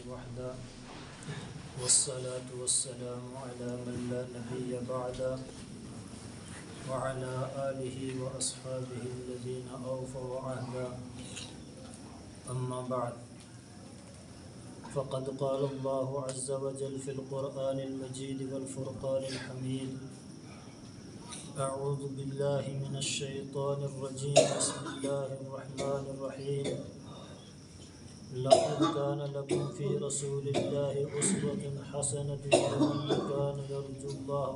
وحده والصلاة والسلام على من لا نبي بعده وعلى آله وأصحابه الذين أوفوا عهدا أما بعد فقد قال الله عز وجل في القرآن المجيد والفرقان الحميد أعوذ بالله من الشيطان الرجيم بسم الله الرحمن الرحيم لقد كان لكم في رسول الله أسوة حسنة لمن كان يرجو الله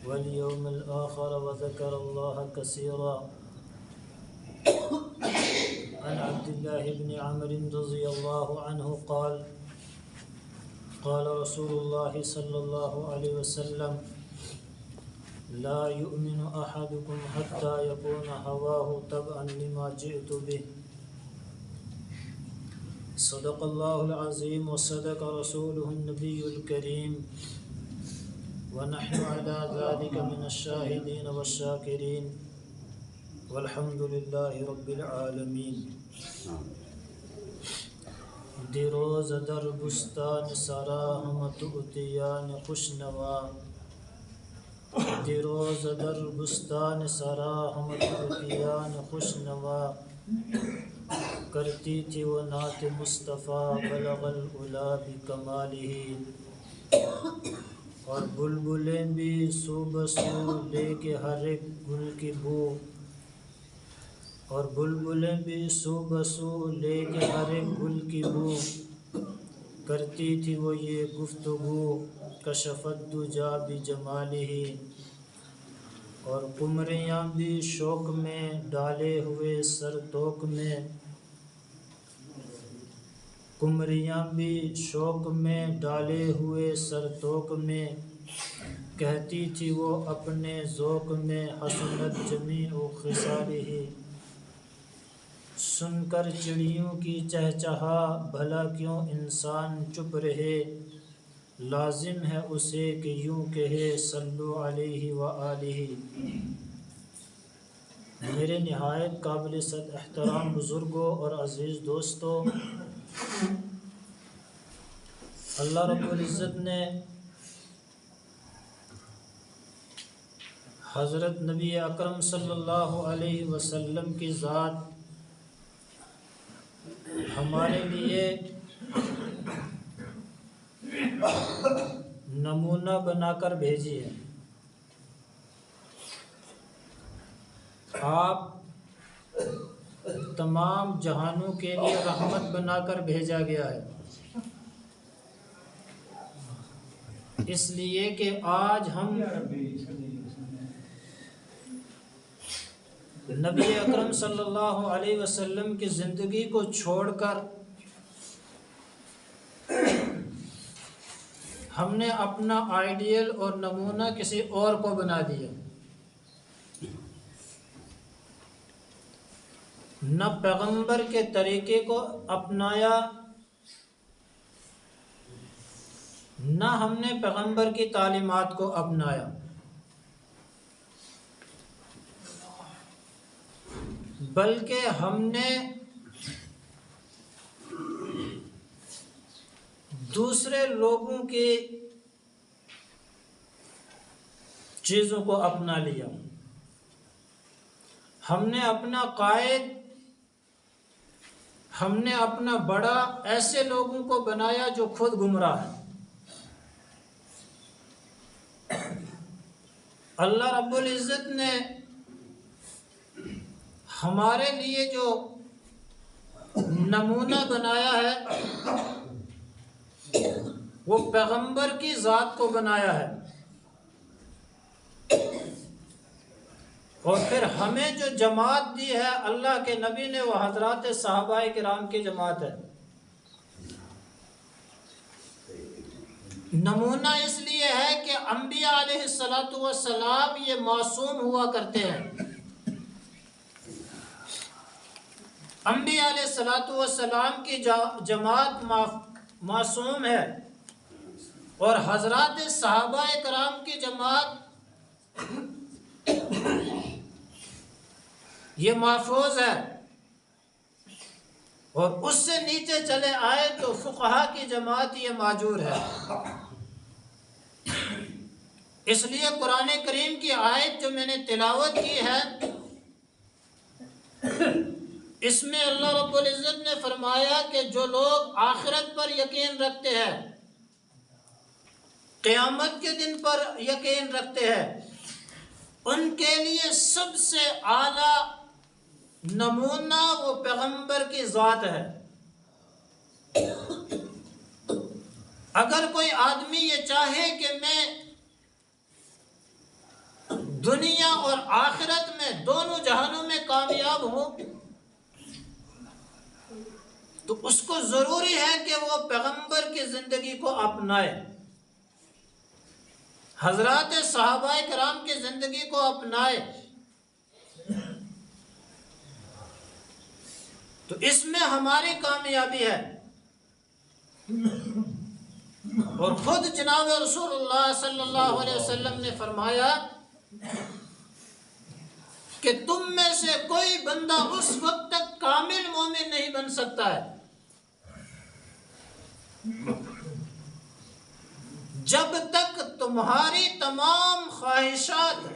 واليوم الآخر وذكر الله كثيرا عن عبد الله بن عمرو رضي الله عنه قال قال رسول الله صلى الله عليه وسلم لا يؤمن أحدكم حتى يكون هواه تبعا لما جئت به صدق الله العظيم وصدق رسوله النبي الكريم ونحن على ذلك من الشاهدين والشاكرين والحمد لله رب العالمين دیروز در بستان سرا ہم تؤتیان خوشنوا دیروز در بستان سرا ہم تؤتیان خوشنوا کرتی تھی وہ نعت مصطفیٰ بلغ العلا بکمالہ اور بلبلیں بھی سو بسو لے کے ہر ایک گل کی بو اور بلبلیں بھی سو بسو لے کے ہر ایک گل کی بو کرتی تھی وہ یہ گفتگو کشفت دجا بجمالہ اور قمریاں بھی شوق میں ڈالے ہوئے سر توک میں قمریاں بھی شوق میں ڈالے ہوئے سر توک میں کہتی تھی وہ اپنے ذوق میں حسنت جمیع خصالہ سن کر چڑیوں کی چہچہا بھلا کیوں انسان چپ رہے لازم ہے اسے کہ یوں کہے صلو علیہ وآلہ میرے نہایت قابل صد احترام بزرگوں اور عزیز دوستوں، اللہ رب العزت نے حضرت نبی اکرم صلی اللہ علیہ وسلم کی ذات ہمارے لیے نمونہ بنا کر بھیجی ہے۔ آپ تمام جہانوں کے لیے رحمت بنا کر بھیجا گیا ہے، اس لیے کہ آج ہم نبی اکرم صلی اللہ علیہ وسلم کی زندگی کو چھوڑ کر ہم نے اپنا آئیڈیل اور نمونہ کسی اور کو بنا دیا، نہ پیغمبر کے طریقے کو اپنایا، نہ ہم نے پیغمبر کی تعلیمات کو اپنایا، بلکہ ہم نے دوسرے لوگوں کی چیزوں کو اپنا لیا۔ ہم نے اپنا قائد، ہم نے اپنا بڑا ایسے لوگوں کو بنایا جو خود گمراہ ہیں۔ اللہ رب العزت نے ہمارے لیے جو نمونہ بنایا ہے وہ پیغمبر کی ذات کو بنایا ہے، اور پھر ہمیں جو جماعت دی ہے اللہ کے نبی نے وہ حضرات صحابہ کرام کی جماعت ہے۔ نمونہ اس لیے ہے کہ انبیاء علیہ السلام یہ معصوم ہوا کرتے ہیں، انبیاء علیہ السلام کی جماعت معصوم ہے، اور حضرات صحابہ کرام کی جماعت یہ محفوظ ہے، اور اس سے نیچے چلے آئے تو فقہا کی جماعت یہ معذور ہے۔ اس لیے قرآن کریم کی آیت جو میں نے تلاوت کی ہے، اس میں اللہ رب العزت نے فرمایا کہ جو لوگ آخرت پر یقین رکھتے ہیں، قیامت کے دن پر یقین رکھتے ہیں، ان کے لیے سب سے اعلیٰ نمونہ وہ پیغمبر کی ذات ہے۔ اگر کوئی آدمی یہ چاہے کہ میں دنیا اور آخرت میں دونوں جہانوں میں کامیاب ہوں، تو اس کو ضروری ہے کہ وہ پیغمبر کی زندگی کو اپنائے، حضرات صحابہ کرام کی زندگی کو اپنائے۔ تو اس میں ہماری کامیابی ہے۔ اور خود جناب رسول اللہ صلی اللہ علیہ وسلم نے فرمایا کہ تم میں سے کوئی بندہ اس وقت تک کامل مومن نہیں بن سکتا ہے جب تک تمہاری تمام خواہشات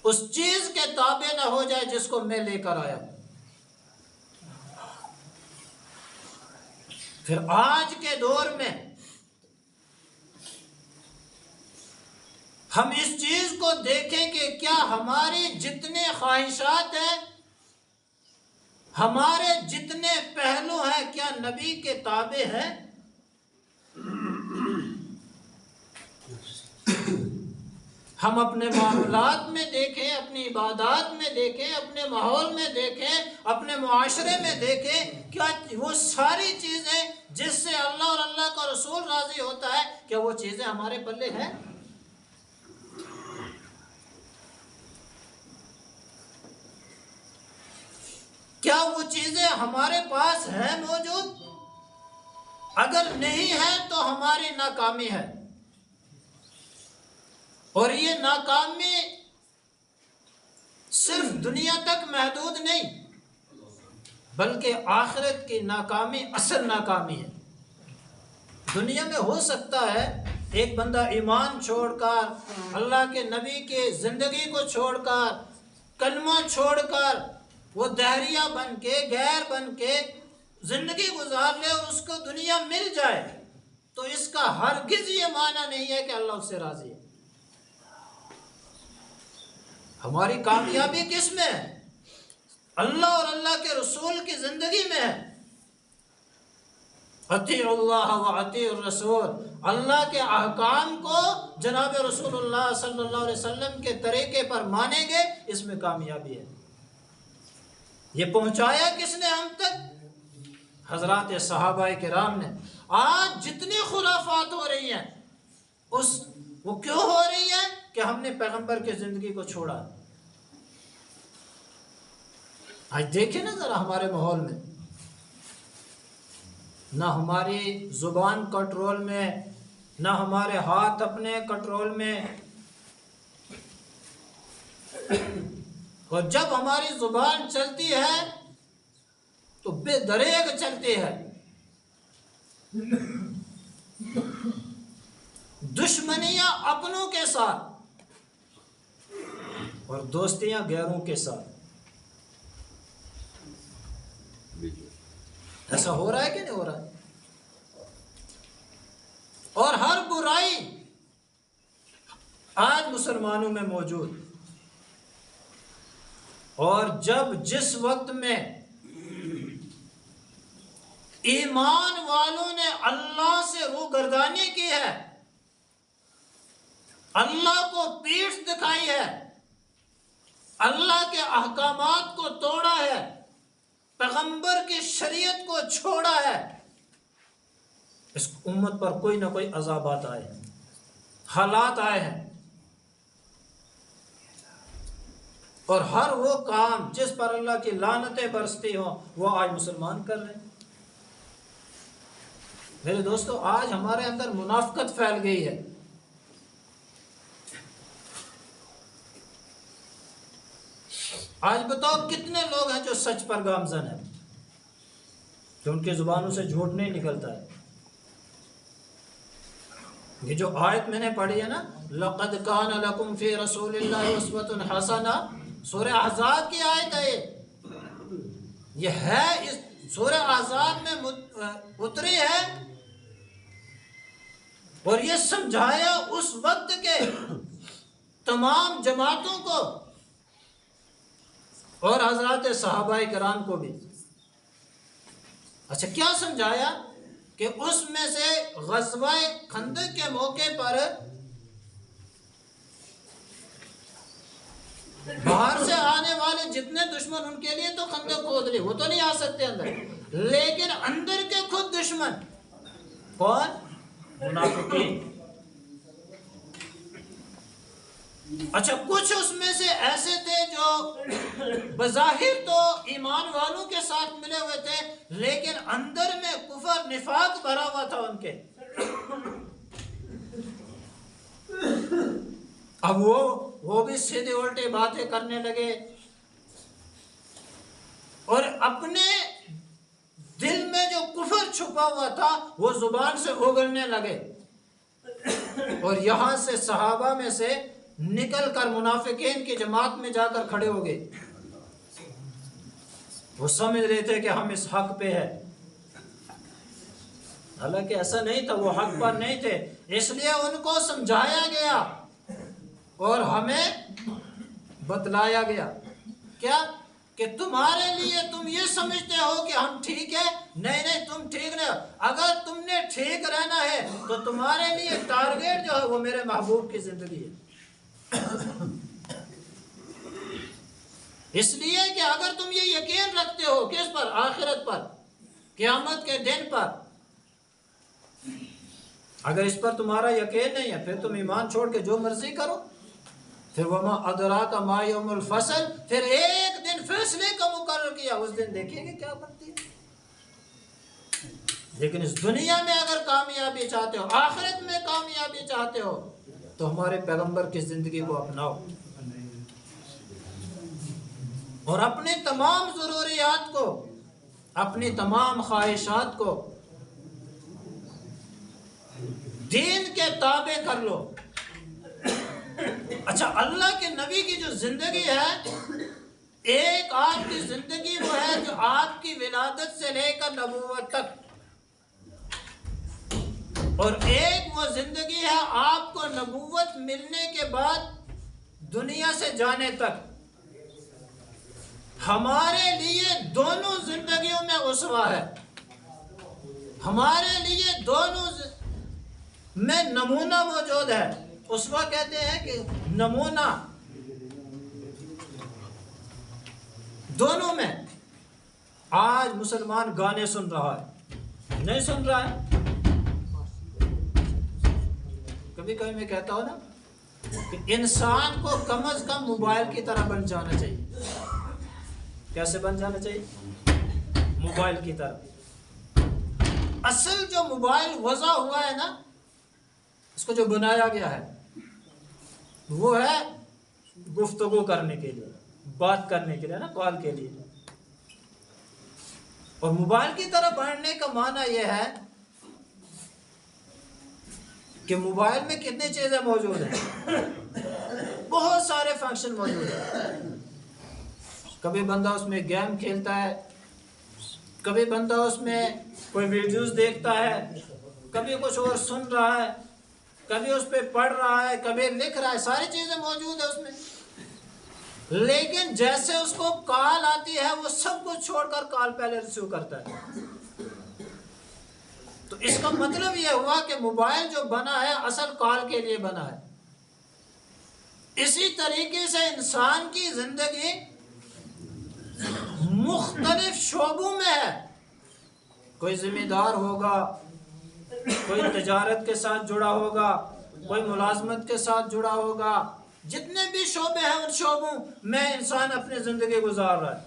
اس چیز کے تابع نہ ہو جائے جس کو میں لے کر آیا۔ پھر آج کے دور میں ہم اس چیز کو دیکھیں کہ کیا ہماری جتنے خواہشات ہیں، ہمارے جتنے پہلو ہیں، کیا نبی کے تابع ہیں؟ ہم اپنے معاملات میں دیکھیں، اپنی عبادات میں دیکھیں، اپنے ماحول میں دیکھیں، اپنے معاشرے میں دیکھیں، کیا وہ ساری چیزیں جس سے اللہ اور اللہ کا رسول راضی ہوتا ہے، کیا وہ چیزیں ہمارے پلے ہیں؟ کیا وہ چیزیں ہمارے پاس ہیں موجود؟ اگر نہیں ہے تو ہماری ناکامی ہے۔ اور یہ ناکامی صرف دنیا تک محدود نہیں، بلکہ آخرت کی ناکامی اصل ناکامی ہے۔ دنیا میں ہو سکتا ہے ایک بندہ ایمان چھوڑ کر، اللہ کے نبی کی زندگی کو چھوڑ کر، کلمہ چھوڑ کر، وہ دہریہ بن کے، غیر بن کے زندگی گزار لے اور اس کو دنیا مل جائے، تو اس کا ہرگز یہ معنی نہیں ہے کہ اللہ اس سے راضی ہے۔ ہماری کامیابی کس میں ہے؟ اللہ اور اللہ کے رسول کی زندگی میں ہے۔ اطیعوا اللہ و اطیعوا الرسول، اللہ کے احکام کو جناب رسول اللہ صلی اللہ علیہ وسلم کے طریقے پر مانیں گے، اس میں کامیابی ہے۔ یہ پہنچایا کس نے ہم تک؟ حضرات صحابہ کرام نے۔ آج جتنی خرافات ہو رہی ہیں وہ کیوں ہو رہی ہے؟ کہ ہم نے پیغمبر کی زندگی کو چھوڑا۔ آج دیکھیں نا ذرا ہمارے ماحول میں، نہ ہماری زبان کنٹرول میں، نہ ہمارے ہاتھ اپنے کنٹرول میں، اور جب ہماری زبان چلتی ہے تو بے دریغ چلتی ہے، دشمنیاں اپنوں کے ساتھ اور دوستیاں غیروں کے ساتھ۔ ایسا ہو رہا ہے کہ نہیں ہو رہا ہے؟ اور ہر برائی آج مسلمانوں میں موجود، اور جس وقت میں ایمان والوں نے اللہ سے روگردانی کی ہے، اللہ کو پیٹھ دکھائی ہے، اللہ کے احکامات کو توڑا ہے، پیغمبر کی شریعت کو چھوڑا ہے، اس امت پر کوئی نہ کوئی عذابات آئے ہیں، حالات آئے ہیں، اور ہر وہ کام جس پر اللہ کی لعنتیں برستی ہوں وہ آج مسلمان کر رہے ہیں۔ میرے دوستو، آج ہمارے اندر منافقت پھیل گئی ہے۔ آج بتاؤ کتنے لوگ ہیں جو سچ پر گامزن ہیں؟ کہ ان کی زبانوں سے جھوٹ نہیں نکلتا ہے۔ یہ جو آیت میں نے پڑھی ہے نا، لَقَدْ كَانَ لَكُمْ فِي رَسُولِ اللَّهِ أُسْوَةٌ حَسَنَةٌ، سورہ احزاب کی آیت ہے یہ ہے، اس سورہ احزاب میں اتری ہے، اور یہ سمجھایا اس وقت کے تمام جماعتوں کو اور حضرات صحابہ کرام کو بھی۔ اچھا کیا سمجھایا؟ کہ اس میں سے غزوہ خندق کے موقع پر باہر سے آنے والے جتنے دشمن، ان کے لیے تو خندق کھود لی، وہ تو نہیں آ سکتے اندر، لیکن اندر کے خود دشمن کون؟ منافقین۔ اچھا کچھ اس میں سے ایسے تھے جو بظاہر تو ایمان والوں کے ساتھ ملے ہوئے تھے، لیکن اندر میں کفر نفاق بھرا ہوا تھا ان کے۔ اب وہ بھی سیدھے الٹے باتیں کرنے لگے اور اپنے دل میں جو کفر چھپا ہوا تھا وہ زبان سے اگلنے لگے، اور یہاں سے صحابہ میں سے نکل کر منافقین کی جماعت میں جا کر کھڑے ہو گئے۔ وہ سمجھ رہے تھے کہ ہم اس حق پہ ہیں، حالانکہ ایسا نہیں تھا، وہ حق پر نہیں تھے، اس لیے ان کو سمجھایا گیا اور ہمیں بتلایا گیا کیا؟ کہ تمہارے لیے تم یہ سمجھتے ہو کہ ہم ٹھیک ہے، نہیں تم ٹھیک نہیں ہو، اگر تم نے ٹھیک رہنا ہے تو تمہارے لیے ٹارگیٹ جو ہے وہ میرے محبوب کی زندگی ہے۔ اس لیے کہ اگر تم یہ یقین رکھتے ہو کس پر؟ آخرت پر، قیامت کے دن پر، اگر اس پر تمہارا یقین نہیں ہے پھر تم ایمان چھوڑ کے جو مرضی کرو۔ پھر وما ادراک ما یوم الفصل، پھر ایک دن فیصلے کا مقرر کیا، اس دن دیکھیں گے کیا بنتی ہے۔ لیکن اس دنیا میں اگر کامیابی چاہتے ہو، آخرت میں کامیابی چاہتے ہو، تو ہمارے پیغمبر کی زندگی کو اپناؤ اور اپنے تمام ضروریات کو، اپنی تمام خواہشات کو دین کے تابع کر لو۔ اچھا اللہ کے نبی کی جو زندگی ہے، ایک آپ کی زندگی وہ ہے جو آپ کی ولادت سے لے کر نبوت تک، اور ایک وہ زندگی ہے آپ کو نبوت ملنے کے بعد دنیا سے جانے تک۔ ہمارے لیے دونوں زندگیوں میں اسوہ ہے، ہمارے لیے دونوں میں نمونہ موجود ہے۔ اسوہ کہتے ہیں کہ نمونہ، دونوں میں۔ آج مسلمان گانے سن رہا ہے، نہیں سن رہا ہے؟ کبھی کبھی میں کہتا ہوں نا کہ انسان کو کم از کم موبائل کی طرح بن جانا چاہیے۔ کیسے بن جانا چاہیے؟ موبائل کی طرح۔ اصل جو موبائل وضع ہوا ہے نا، اس کو جو بنایا گیا ہے وہ ہے گفتگو کرنے کے لیے، بات کرنے کے لیے نا، کال کے لیے۔ اور موبائل کی طرح بننے کا معنی یہ ہے کہ موبائل میں کتنی چیزیں موجود ہیں، بہت سارے فنکشن موجود ہیں۔ کبھی بندہ اس میں گیم کھیلتا ہے، کبھی بندہ اس میں کوئی ویڈیوز دیکھتا ہے، کبھی کچھ اور سن رہا ہے، کبھی اس پہ پڑھ رہا ہے، کبھی لکھ رہا ہے، ساری چیزیں موجود ہیں اس میں۔ لیکن جیسے اس کو کال آتی ہے وہ سب کچھ چھوڑ کر کال پہلے ریسیو کرتا ہے۔ تو اس کا مطلب یہ ہوا کہ موبائل جو بنا ہے اصل کال کے لیے بنا ہے۔ اسی طریقے سے انسان کی زندگی مختلف شعبوں میں ہے۔ کوئی ذمہ دار ہوگا، کوئی تجارت کے ساتھ جڑا ہوگا، کوئی ملازمت کے ساتھ جڑا ہوگا، جتنے بھی شعبے ہیں ان شعبوں میں انسان اپنی زندگی گزار رہا ہے۔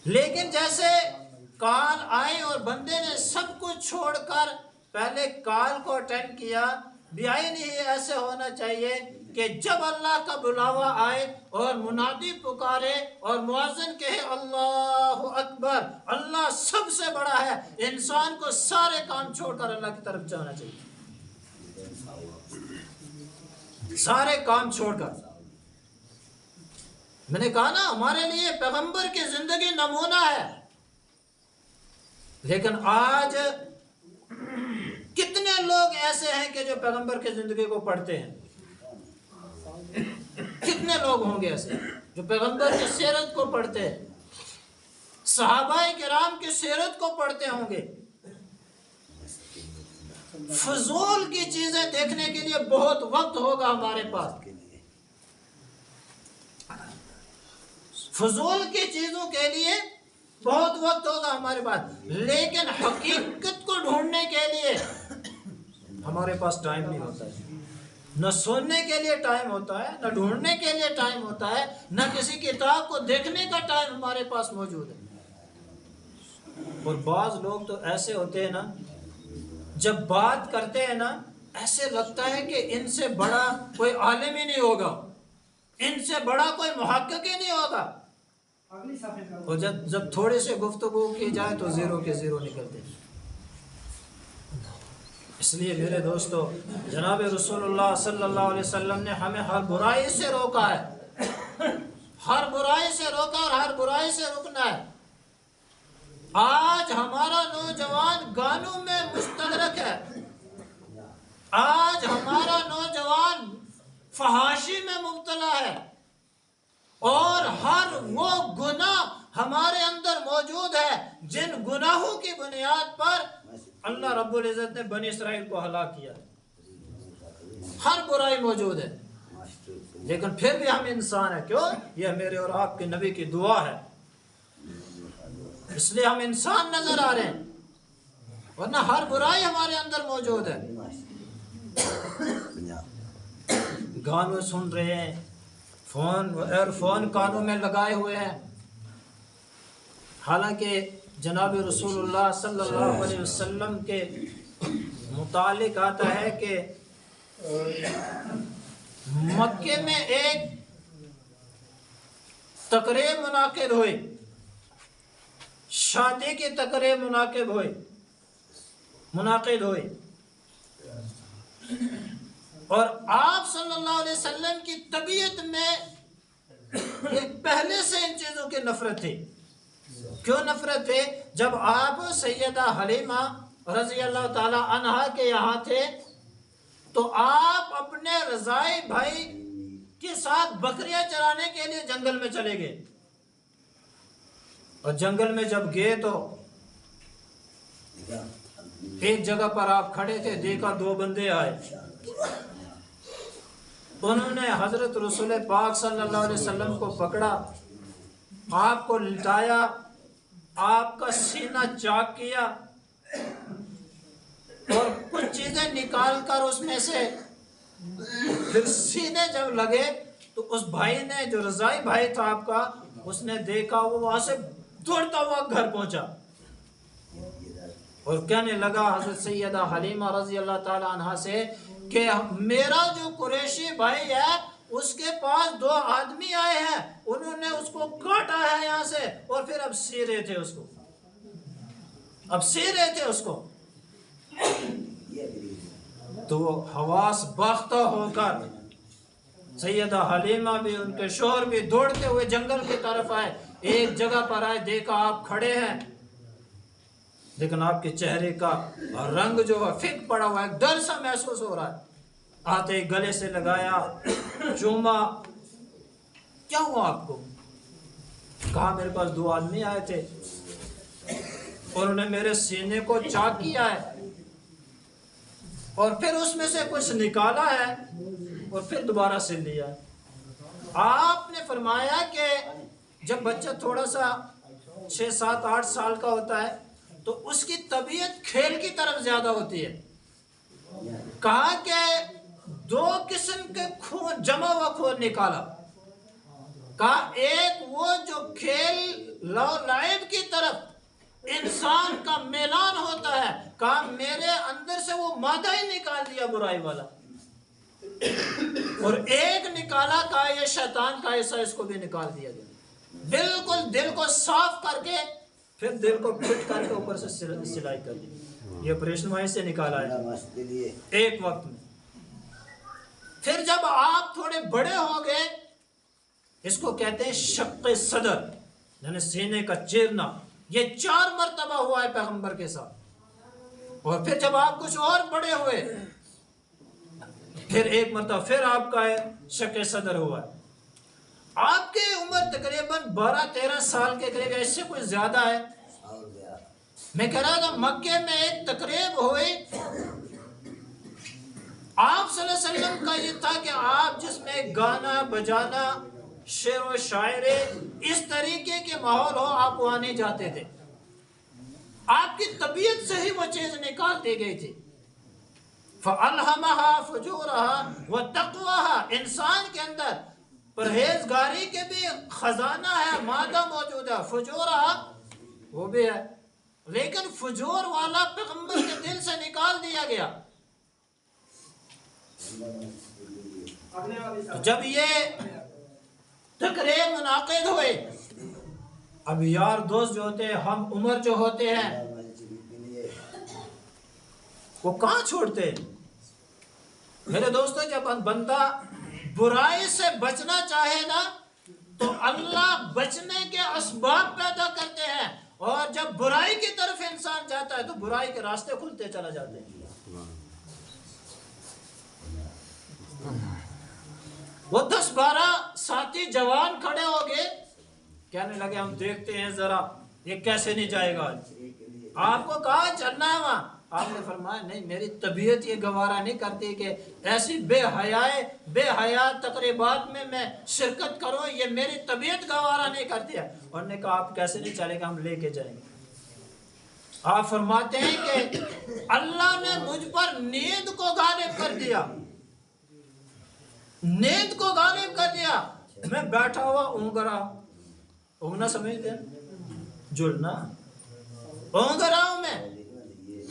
لیکن جیسے کال آئی اور بندے نے سب کچھ چھوڑ کر پہلے کال کو اٹینڈ کیا، بیائی نہیں ایسے ہونا چاہیے کہ جب اللہ کا بلاوا آئے اور منادی پکارے اور مؤذن کہے اللہ اکبر اکبر، اللہ سب سے بڑا ہے، انسان کو سارے کام چھوڑ کر اللہ کی طرف جانا چاہیے، سارے کام چھوڑ کر۔ میں نے کہا نا ہمارے لیے پیغمبر کی زندگی نمونہ ہے، لیکن آج کتنے لوگ ایسے ہیں کہ جو پیغمبر کی زندگی کو پڑھتے ہیں؟ کتنے لوگ ہوں گے ایسے جو پیغمبر کی سیرت کو پڑھتے ہیں، صحابہ کرام کی سیرت کو پڑھتے ہوں گے؟ فضول کی چیزیں دیکھنے کے لیے بہت وقت ہوگا ہمارے پاس، فضول کی چیزوں کے لیے بہت وقت ہوگا ہمارے پاس، لیکن حقیقت کو ڈھونڈنے کے لیے ہمارے پاس ٹائم نہیں ہوتا ہے۔ نہ سننے کے لیے ٹائم ہوتا ہے، نہ ڈھونڈنے کے لیے ٹائم ہوتا ہے، نہ کسی کتاب کو دیکھنے کا ٹائم ہمارے پاس موجود ہے۔ اور بعض لوگ تو ایسے ہوتے ہیں نا، جب بات کرتے ہیں نا ایسے لگتا ہے کہ ان سے بڑا کوئی عالم ہی نہیں ہوگا، ان سے بڑا کوئی محقق ہی نہیں ہوگا، اور جب تھوڑے سے گفتگو کی جائے تو زیرو کے زیرو نکلتے ہیں۔ اس لیے میرے دوستو، جناب رسول اللہ صلی اللہ علیہ وسلم نے ہمیں ہر برائی سے روکا ہے، ہر برائی سے روکا اور ہر برائی سے رکنا ہے۔ آج ہمارا نوجوان گانوں میں مستغرق ہے، آج ہمارا نوجوان فحاشی میں مبتلا ہے، اور ہر وہ گناہ ہمارے اندر موجود ہے جن گناہوں کی بنیاد پر اللہ رب العزت نے بنی اسرائیل کو ہلاک کیا ہے۔ ہر برائی موجود ہے، لیکن پھر بھی ہم انسان ہیں۔ کیوں؟ یہ میرے اور آپ کے نبی کی دعا ہے، اس لیے ہم انسان نظر آ رہے ہیں، ورنہ ہر برائی ہمارے اندر موجود ہے۔ گانوں سن رہے ہیں، ایئر فون کانوں میں لگائے ہوئے ہیں، حالانکہ جناب رسول اللہ صلی اللہ علیہ وسلم کے متعلق آتا ہے کہ مکے میں ایک تقریب منعقد ہوئی، شادی کی تقریب منعقد ہوئی، اور آپ صلی اللہ علیہ وسلم کی طبیعت میں پہلے سے ان چیزوں کی نفرت تھی۔ کیوں نفرت تھی؟ جب آپ سیدہ حلیمہ رضی اللہ تعالی عنہا کے یہاں تھے تو آپ اپنے رضائی بھائی کے ساتھ بکریاں چرانے کے لیے جنگل میں چلے گئے، اور جنگل میں جب گئے تو ایک جگہ پر آپ کھڑے تھے، دیکھا دو بندے آئے، انہوں نے حضرت رسول پاک صلی اللہ علیہ وسلم کو پکڑا، آپ کو لٹایا، آپ کا سینہ چاک کیا، اور کچھ چیزیں نکال کر اس میں سے پھر سینے جب لگے تو اس بھائی نے، جو رضائی بھائی تھا آپ کا، اس نے دیکھا، وہ وہاں سے دوڑتا ہوا گھر پہنچا اور کہنے لگا حضرت سیدہ حلیمہ رضی اللہ تعالی عنہ سے کہ میرا جو قریشی بھائی ہے اس کے پاس دو آدمی آئے ہیں، انہوں نے اس کو کاٹا ہے یہاں سے، اور پھر اب سی رہے تھے اس کو، تو حواس باختہ ہو کر سیدہ حلیمہ بھی، ان کے شوہر بھی دوڑتے ہوئے جنگل کی طرف آئے، ایک جگہ پر آئے، دیکھا آپ کھڑے ہیں، لیکن آپ کے چہرے کا رنگ جو ہے فک پڑا ہوا ہے، ڈر سا محسوس ہو رہا ہے۔ آتے گلے سے لگایا، چوما، کیا ہوا آپ کو؟ کہا میرے پاس دو آدمی آئے تھے، انہوں نے میرے سینے کو چاک کیا ہے، اور پھر اس میں سے کچھ نکالا ہے اور پھر دوبارہ سل لیا ہے۔ آپ نے فرمایا کہ جب بچہ تھوڑا سا 6, 7, 8 سال کا ہوتا ہے تو اس کی طبیعت کھیل کی طرف زیادہ ہوتی ہے۔ کہا کہ 2 قسم کے خون، جمع ہوا خون نکالا، کہا ایک وہ جو کھیل لعب کی طرف انسان کا میلان ہوتا ہے، کہا میرے اندر سے وہ مادہ ہی نکال دیا برائی والا، اور ایک نکالا، کہا یہ شیطان کا حصہ، اس کو بھی نکال دیا گیا، بالکل دل کو صاف کر کے پھر دل کو پھٹ کر کے اوپر سے سلائی کر دی. یہ آپریشن وہیں سے نکالا ہے ایک وقت میں. پھر جب آپ تھوڑے بڑے ہو گئے، اس کو کہتے ہیں شق صدر، یعنی سینے کا چیرنا. یہ 4 مرتبہ ہوا ہے پیغمبر کے ساتھ. اور پھر جب آپ کچھ اور بڑے ہوئے، پھر ایک مرتبہ پھر آپ کا شق صدر ہوا ہے. آپ کی عمر تقریباً 12-13 سال کے قریب، اس سے کچھ زیادہ ہے. میں کہہ رہا تھا مکے میں ایک تقریب ہوئی، آپ صلی اللہ علیہ وسلم کا یہ تھا کہ آپ جس میں گانا بجانا شعر و شاعری اس طریقے کے ماحول ہو، آپ وہاں نہیں جاتے تھے. آپ کی طبیعت سے ہی وہ چیز نکال دی گئی تھی. فَأَلْهَمَهَا فُجُورَهَا وَتَقْوَاهَا، انسان کے اندر پرہیزگاری کے بھی خزانہ ہے، مادہ موجود ہے. فجورها وہ بھی ہے، لیکن فجور والا پیغمبر کے دل سے نکال دیا گیا. جب یہ تقریب منعقد ہوئے، اب یار دوست جو ہوتے ہیں، ہم عمر جو ہوتے ہیں، وہ کہاں چھوڑتے ہیں؟ میرے دوستو، جب بندہ برائی سے بچنا چاہے نا تو اللہ بچنے کے اسباب پیدا کرتے ہیں، اور جب برائی کی طرف انسان جاتا ہے تو برائی کے راستے کھلتے چلا جاتے ہیں. وہ 10-12 ساتھی جوان کھڑے ہو گئے، کہنے لگے ہم دیکھتے ہیں ذرا یہ کیسے نہیں جائے گا. آپ کو کہا چلنا ہے وہاں، آپ نے فرمایا نہیں، میری طبیعت یہ گوارا نہیں کرتی کہ ایسی بے حیا تقریبات میں میں شرکت کروں، یہ میری طبیعت گوارا نہیں کرتی ہے. انہوں نے کہا آپ کیسے نہیں چلے گا، ہم لے کے جائیں گے. آپ فرماتے ہیں کہ اللہ نے مجھ پر نیند کو غالب کر دیا، نیند کو غالب کر دیا. میں بیٹھا ہوا اونگ رہا، اونگنا سمجھتے ہیں، جلنا، اونگ رہا ہوں میں.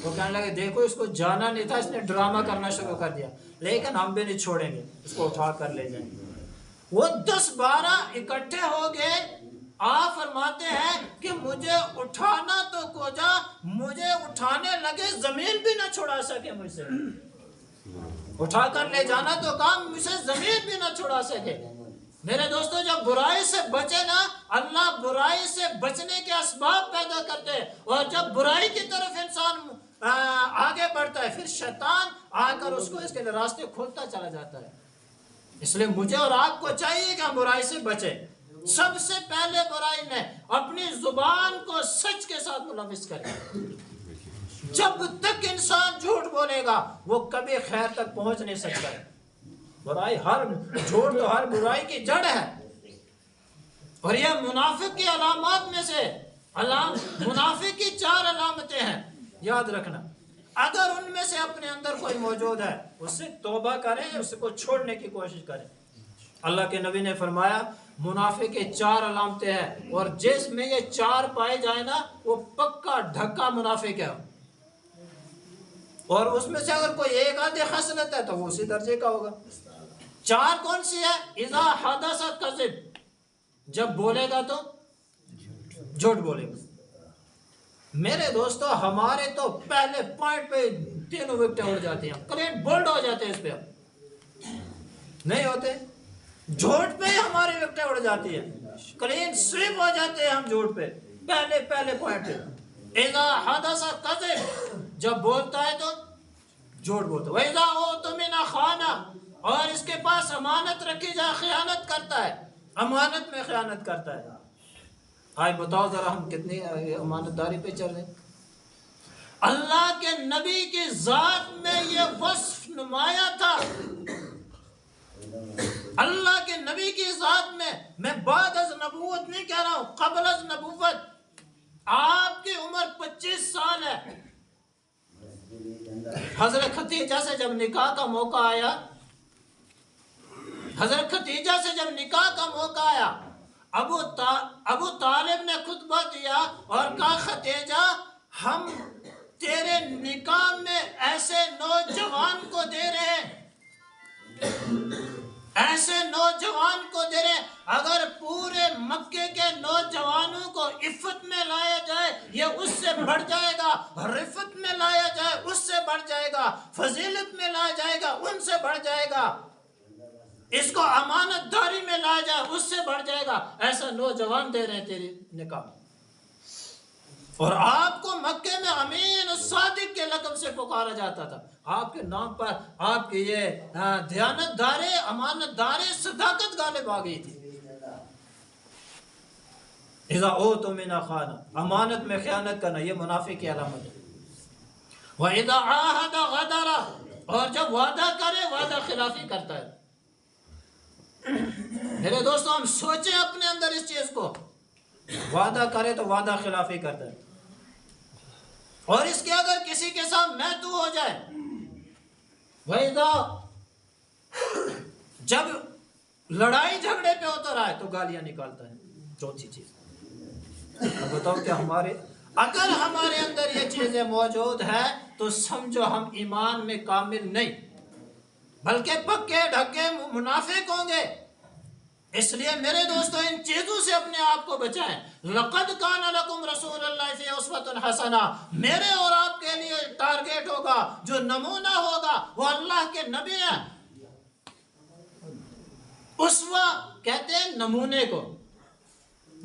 وہ کہنے لگے دیکھو اس کو جانا نہیں تھا، اس نے ڈرامہ کرنا شروع کر دیا، لیکن ہم بھی نہیں چھوڑیں گے، اس کو اٹھا کر لے جائیں گے. وہ 10-12 اکٹھے ہو گئے. آپ فرماتے ہیں کہ مجھے اٹھانا تو کوجا، مجھے اٹھانے لگے زمین بھی نہ چھڑا سکے مجھ سے. اٹھا کر لے جانا تو کام، مجھ سے زمین بھی نہ چھڑا سکے. میرے دوستو، جب برائی سے بچے نا، اللہ برائی سے بچنے کے اسباب پیدا کرتے ہیں، اور جب برائی کی طرف انسان آگے بڑھتا ہے، پھر شیطان آ کر اس کو اس کے راستے کھولتا چلا جاتا ہے. اس لیے مجھے اور آپ کو چاہیے کہ ہم برائی سے بچیں. سب سے پہلے برائی میں اپنی زبان کو سچ کے ساتھ ملوث کریں. جب تک انسان جھوٹ بولے گا وہ کبھی خیر تک پہنچ نہیں سکتا ہے. برائی، جھوٹ تو ہر برائی کی جڑ ہے. اور یہ منافق کی علامات میں سے منافق کی 4 علامتیں ہیں، یاد رکھنا. اگر ان میں سے اپنے اندر کوئی موجود ہے، اس سے توبہ کریں، اس کو چھوڑنے کی کوشش کریں. اللہ کے نبی نے فرمایا منافق کے 4 علامتیں ہیں، اور جس میں یہ 4 پائے جائیں نا وہ پکا ڈھکا منافق ہے. اور اس میں سے اگر کوئی ایک آدھی خصلت ہے تو وہ اسی درجے کا ہوگا. 4 کون سی ہے؟ اذا حدث کذب، جب بولے گا تو جھوٹ بولے گا. میرے دوستو، ہمارے تو پہلے پوائنٹ پہ 3 وکٹیں اڑ جاتی ہیں، کلین بولڈ ہو جاتے ہیں، اس پہ نہیں ہوتے. جھوٹ پہ ہماری وکٹیں اڑ جاتی ہیں، کلین سویپ ہو جاتے ہیں ہم جھوٹ پہ، پہلے پوائنٹ پہ. اذا حدث کذب، جب بولتا ہے تو جھوٹ بولتا ہے. وَإِذَا اؤْتُمِنَ خَانَ، اور اس کے پاس امانت رکھی جائے خیانت کرتا ہے، امانت میں خیانت کرتا ہے. آج بتاؤ ذرا ہم کتنی امانت داری پہ چل رہے ہیں. اللہ کے نبی کی ذات میں یہ وصف نمایاں تھا. اللہ کے نبی کی ذات میں بعد از نبوت نہیں کہہ رہا ہوں، قبل از نبوت. آپ کی عمر 25 سال ہے. حضرت ختیجہ سے جب نکاح کا موقع آیا، حضرت ختیجہ سے جب نکاح کا موقع آیا، ابو طالب نے خطبہ دیا اور کہا ختیجہ ہم تیرے نکاح میں ایسے نوجوان کو دے رہے ہیں ایسے نوجوان کو دے رہے، اگر پورے مکے کے نوجوانوں کو عفت میں لایا جائے یہ اس سے بڑھ جائے گا، رفت میں لایا جائے اس سے بڑھ جائے گا، فضیلت میں لایا جائے گا ان سے بڑھ جائے گا، اس کو امانت داری میں لایا جائے اس سے بڑھ جائے گا۔ ایسا نوجوان دے رہے ہیں تیری نکاح، اور آپ کو مکے میں امین الصادق کے لقب سے پکارا جاتا تھا۔ آپ کے نام پر آپ کی یہ دیانت دارے، امانت دارے، صداقت غالب آ گئی تھی۔ اذا اؤتمن خان، امانت میں خیانت کرنا یہ منافق کی علامت ہے۔ واذا عاہد غدر، اور جب وعدہ کرے وعدہ خلافی کرتا ہے۔ میرے دوستو ہم سوچیں اپنے اندر اس چیز کو، وعدہ کرے تو وعدہ خلافی کرتا ہے، اور اس کے اگر کسی کے ساتھ میں تو ہو جائے، وَإِذَا، جب لڑائی جھگڑے پہ اتر آئے تو گالیاں نکالتا ہے۔ چوتھی چیز، اب بتاؤ کہ اگر ہمارے اندر یہ چیزیں موجود ہیں تو سمجھو ہم ایمان میں کامل نہیں بلکہ پکے ڈھکے منافق ہوں گے۔ اس لیے میرے دوستو ان چیزوں سے اپنے آپ کو بچائیں۔ لَقَدْ كَانَ لَكُمْ رَسُولُ اللَّهِ فِي أُسْوَةٌ حَسَنَةٌ، میرے اور آپ کے لیے ٹارگیٹ ہوگا، جو نمونہ ہوگا وہ اللہ کے نبی ہیں۔ اسوہ کہتے ہیں نمونے کو،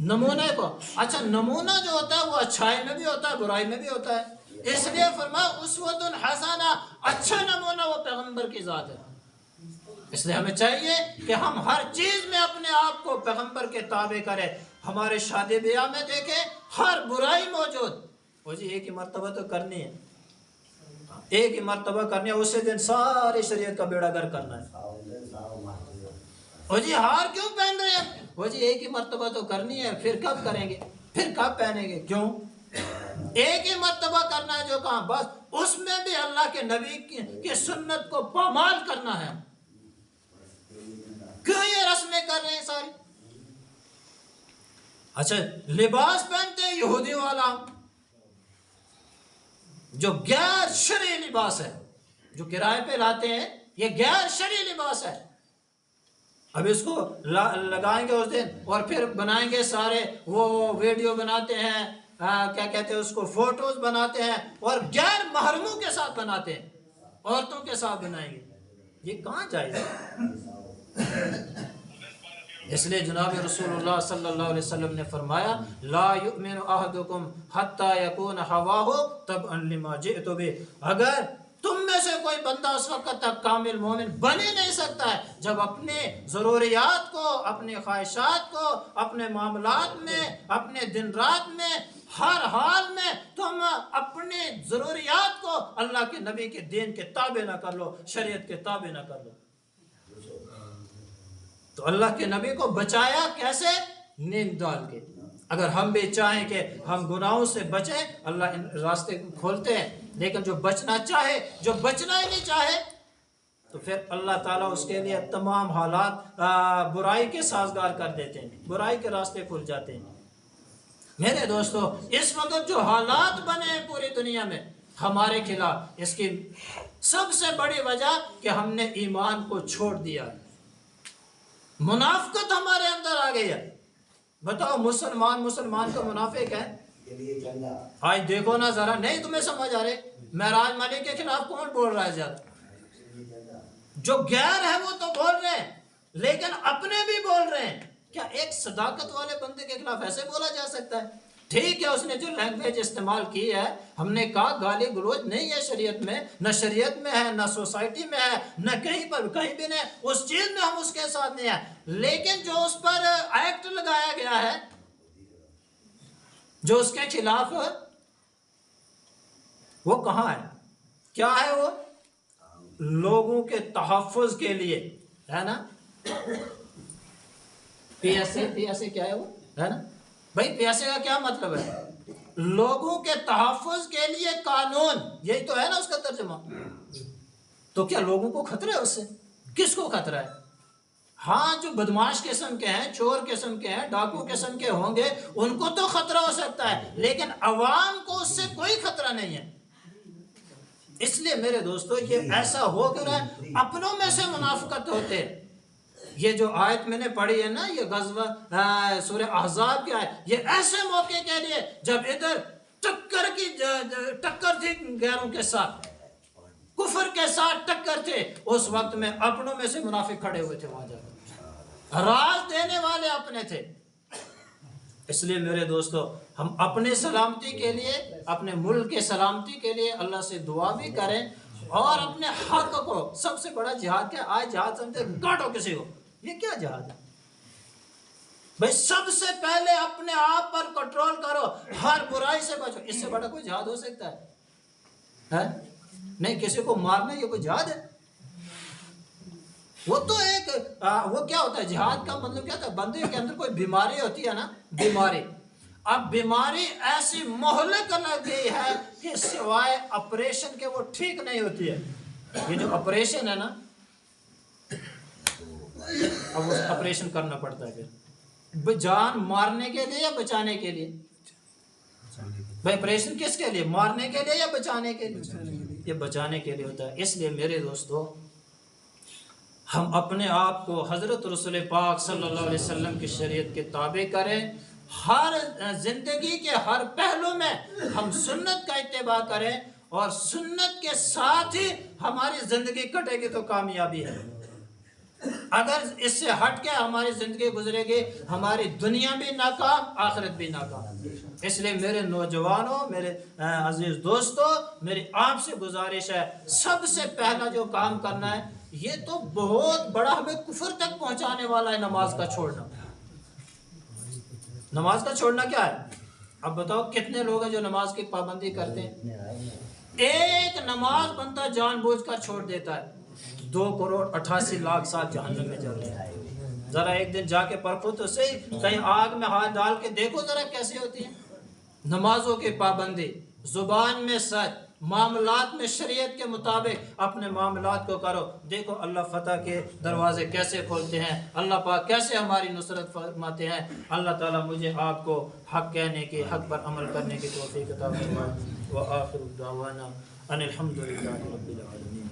نمونے کو۔ اچھا نمونہ جو ہوتا ہے وہ اچھائی میں بھی ہوتا ہے برائی میں بھی ہوتا ہے، اس لیے فرمایا اسوۃ حسنہ، اچھا نمونہ وہ پیغمبر کی ذات ہے۔ اس لیے ہمیں چاہیے کہ ہم ہر چیز میں اپنے آپ کو پیغمبر کے تابع کریں۔ ہمارے شادی بیاہ میں دیکھیں ہر برائی موجود، وہ جی ایک ہی مرتبہ تو کرنی ہے، ایک ہی مرتبہ کرنی ہے، اسی دن ساری شریعت کا بیڑا گر کرنا ہے۔ وہ جی ہار کیوں پہن رہے ہیں؟ وہ جی ایک ہی مرتبہ تو کرنی ہے، پھر کب کریں گے، پھر کب پہنیں گے؟ کیوں؟ ایک ہی مرتبہ کرنا ہے جو کام، بس اس میں بھی اللہ کے نبی کی سنت کو پامال کرنا ہے۔ کیوں یہ رسمیں کر رہے ہیں ساری؟ اچھا لباس پہنتے ہیں یہودی والا جو غیر شرعی لباس ہے، جو کرائے پہ لاتے ہیں، یہ غیر شرعی لباس ہے۔ اب اس کو لگائیں گے اس دن اور پھر بنائیں گے سارے، وہ ویڈیو بناتے ہیں، کیا کہتے ہیں اس کو، فوٹوز بناتے ہیں، اور غیر محرموں کے ساتھ بناتے ہیں، عورتوں کے ساتھ بنائیں گے۔ یہ کہاں جائز ہے؟ اس لیے جناب رسول اللہ صلی اللہ علیہ وسلم نے فرمایا لا یؤمن احدکم حتی یکون ہواہ تبعا لما جئت بہ، اگر تم میں سے کوئی بندہ اس وقت تک کامل مومن بن ہی نہیں سکتا ہے جب اپنے ضروریات کو، اپنے خواہشات کو، اپنے معاملات میں، اپنے دن رات میں، ہر حال میں تم اپنے ضروریات کو اللہ کے نبی کے دین کے تابع نہ کر لو، شریعت کے تابع نہ کر لو۔ تو اللہ کے نبی کو بچایا کیسے؟ نیند ڈال کے۔ اگر ہم بھی چاہیں کہ ہم گناہوں سے بچیں، اللہ ان راستے کھولتے ہیں، لیکن جو بچنا چاہے، جو بچنا ہی نہیں چاہے، تو پھر اللہ تعالیٰ اس کے لیے تمام حالات برائی کے سازگار کر دیتے ہیں، برائی کے راستے کھل جاتے ہیں۔ میرے دوستو اس وقت جو حالات بنے ہیں پوری دنیا میں ہمارے خلاف، اس کی سب سے بڑی وجہ کہ ہم نے ایمان کو چھوڑ دیا ہے، منافقت ہمارے اندر آ گئی ہے۔ بتاؤ مسلمان تو منافق ہے؟ آج دیکھو نا ذرا، نہیں تمہیں سمجھ آ رہے، معراج ملک کے خلاف کون بول رہا ہے زیادہ؟ جو غیر ہے وہ تو بول رہے ہیں، لیکن اپنے بھی بول رہے ہیں۔ کیا ایک صداقت والے بندے کے خلاف ایسے بولا جا سکتا ہے؟ ٹھیک ہے اس نے جو لینگویج استعمال کی ہے، ہم نے کہا گالی گلوچ نہیں ہے شریعت میں، نہ شریعت میں ہے، نہ سوسائٹی میں ہے، نہ کہیں پر، کہیں بھی نہیں، اس چیز میں ہم اس کے ساتھ نہیں ہیں، لیکن جو اس پر ایکٹ لگایا گیا ہے، جو اس کے خلاف، وہ کہاں ہے؟ کیا ہے وہ؟ لوگوں کے تحفظ کے لیے ہے نا، پی ایس اے کیا ہے وہ، ہے نا بھائی؟ پی ایس اے کا کیا مطلب ہے؟ لوگوں کے تحفظ کے لیے قانون، یہی تو ہے نا اس کا ترجمہ۔ تو کیا لوگوں کو خطرہ ہے اس سے؟ کس کو خطرہ ہے؟ ہاں جو بدماش قسم کے ہیں، چور قسم کے ہیں، ڈاکو قسم کے ہوں گے، ان کو تو خطرہ ہو سکتا ہے، لیکن عوام کو اس سے کوئی خطرہ نہیں ہے۔ اس لیے میرے دوستو یہ ایسا ہو کر ہے، اپنوں میں سے منافقت ہوتے، یہ جو آیت میں نے پڑھی ہے نا، یہ غزوہ سورہ احزاب کی آیت، یہ ایسے موقع کے لیے جب ادھر ٹکر تھی غیروں کے ساتھ، کفر کے ساتھ ٹکر تھے، اس وقت میں اپنوں میں سے منافق کھڑے ہوئے تھے وہاں جا، راز دینے والے اپنے تھے۔ اس لیے میرے دوستو، ہم اپنے سلامتی کے لیے، اپنے ملک کے سلامتی کے لیے اللہ سے دعا بھی کریں، اور اپنے حق کو، سب سے بڑا جہاد کیا؟ آج جہاد سمجھتے کاٹو کسی کو، یہ کیا جہاد ہے بھائی؟ سب سے پہلے اپنے آپ پر کنٹرول کرو، ہر برائی سے بچو، اس سے بڑا کوئی جہاد ہو سکتا ہے؟ نہیں، کسی کو مارنا یہ کوئی جہاد ہے؟ وہ تو ایک وہ کیا ہوتا ہے جہاد کا مطلب؟ کیا ہوتا ہے؟ بندے کے اندر کوئی بیماری ہوتی ہے نا، بیماری، اب بیماری ایسی مہلک لگ گئی ہے کہ سوائے آپریشن کے وہ ٹھیک نہیں ہوتی ہے۔ یہ جو آپریشن ہے نا، اب اس آپریشن کرنا پڑتا ہے پھر جان مارنے کے لیے یا بچانے کے لیے؟ بھائی آپریشن کس کے لیے؟ مارنے کے لیے یا بچانے کے لیے؟ یہ بچانے کے لیے ہوتا ہے۔ اس لیے میرے دوستو، ہم اپنے آپ کو حضرت رسول پاک صلی اللہ علیہ وسلم کی شریعت کے تابع کریں، ہر زندگی کے ہر پہلو میں ہم سنت کا اتباع کریں، اور سنت کے ساتھ ہی ہماری زندگی کٹے گی تو کامیابی ہے۔ اگر اس سے ہٹ کے ہماری زندگی گزرے گی، ہماری دنیا بھی ناکام، آخرت بھی ناکام۔ اس لیے میرے نوجوانوں، میرے عزیز دوستوں، میری آپ سے گزارش ہے، سب سے پہلا جو کام کرنا ہے، یہ تو بہت بڑا ہمیں کفر تک پہنچانے والا ہے، نماز کا چھوڑنا۔ نماز کا چھوڑنا کیا ہے؟ اب بتاؤ کتنے لوگ ہیں جو نماز کی پابندی کرتے ہیں؟ ایک نماز بندہ جان بوجھ کر چھوڑ دیتا ہے، 2,88,00,000 سال جہنم میں جل رہے ہیں۔ ذرا ایک دن جا کے پرکھو تو صحیح، کہیں آگ میں ہاتھ ڈال کے دیکھو ذرا کیسی ہوتی ہے۔ نمازوں کی پابندی، زبان میں سچ، معاملات میں شریعت کے مطابق اپنے معاملات کو کرو، دیکھو اللہ فتح کے دروازے کیسے کھولتے ہیں، اللہ پاک کیسے ہماری نصرت فرماتے ہیں۔ اللہ تعالیٰ مجھے آپ کو حق کہنے کی، حق پر عمل کرنے کی توفیق عطا فرمائے۔ وآخر دعوانا ان الحمد للہ رب العالمین۔